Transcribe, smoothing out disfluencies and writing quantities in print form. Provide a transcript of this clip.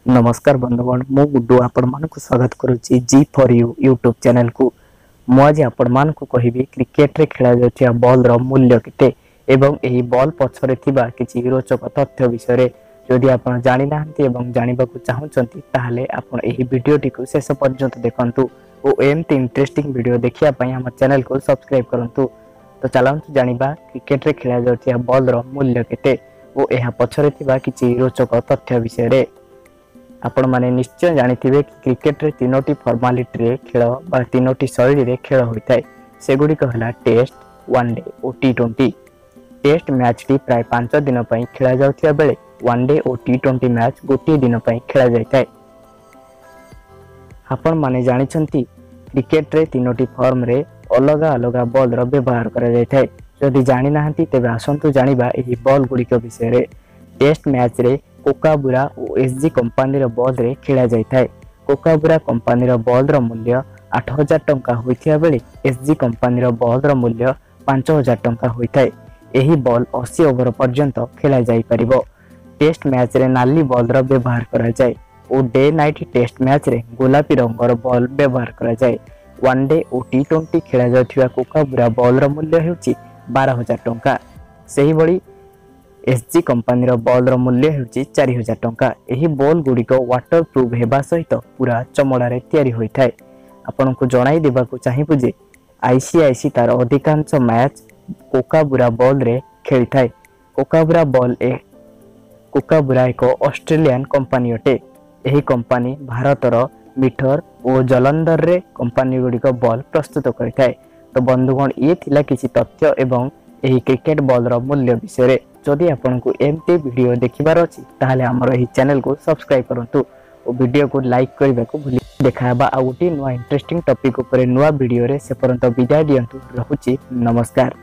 नमस्कार बंधुगण मु गुड्डू आपण मानक स्वागत करुच्ची जी फॉर यू यूट्यूब चैनल को मुझे आपण मानक कहबी क्रिकेट रे खेला जाउथिया बॉल रो मूल्य केते एवं एही बॉल पछरे थिबा किछि रोचक तथ्य विषय जदि आपण जानि नाहंती एवं जानिबा को चाहुचंती ताहाले आपण एही वीडियोटी को शेष पर्यंत देखंतु ओ एमती इंटरेस्टिंग वीडियो देखिया पई हमर चैनल को सब्सक्राइब करंतु। तो चलंतु जानिबा क्रिकेट रे खेला जाउथिया बॉल रो मूल्य केते ओ एहा पछरे थिबा किछि रोचक तथ्य विषय रे आपण माने निश्चय जानिथिबे कि क्रिकेट रे तीनोटी फॉर्मालिटी रे खेल बा तीनोटी शैली रे खेल होइथाय सेगुडी कहला टेस्ट वनडे और टी20। टेस्ट मैच टी प्राय 5 दिन पई खेला जाउथिया बेले वनडे और टी20 मैच गोटे दिन पई खेला जाइथाय। आपण माने जानिछंती क्रिकेट रे तीनोटी फॉर्म रे अलग अलग बॉल रो व्यवहार करा जाइथाय। जदि जानि नाहंती तेबे आसंतु जानिबा एही बॉल गुडी के विषय रे। टेस्ट मैच रे कोकाबुरा और एसजी कंपनी रो बॉल रे खेला जाइथाय। कोकाबुरा कंपनी रो बॉल रो मूल्य 8000 टंका होइथिया बेले एसजी कंपनी रो बॉल रो मूल्य 5000 टंका होइथाय। एही बॉल 80 ओवर पर्यंत खेला जाई परिबो। टेस्ट मैच रे नाली बॉल रो व्यवहार करा जाय और डे नाइट टेस्ट मैच रे गोलापी रंगर बॉल व्यवहार करा जाय। वनडे और टी20 खेला जाउथिया कोकाबुरा बॉल रो मूल्य हेउची 12000 टंका। सेही बळी एसजी कंपनी रो बॉल रो मूल्य हेउची 4000 टंका। एही बॉल गुडी को वाटर प्रूफ हेबा सहित पूरा चमड़ा रे तयारी होइथाय। आपन को जणाई देबा को चाहिबु जे आईसीआईसी तार अधिकांश मैच कोकाबुरा बॉल रे खेलिथाय। कोकाबुरा एक ऑस्ट्रेलियन कंपनी अटे। एही कंपनी भारत रो मीटर और जलंधर रे कंपनी गुडी को बॉल प्रस्तुत करिथाय। तो बंधुगण ये थिला किछि तथ्य एवं एही क्रिकेट बॉल रो मूल्य विषय रे। जदि आपन को एमती वीडियो देखिबार अछि ताहाले हमर एही चैनल को सब्सक्राइब करंतु और वीडियो को लाइक करबा को भूलि देखाबा आ गोटी नुवा इंटरेस्टिंग टॉपिक ऊपर नुवा वीडियो रे से परंत विदाय दियंतु। रहुछि नमस्कार।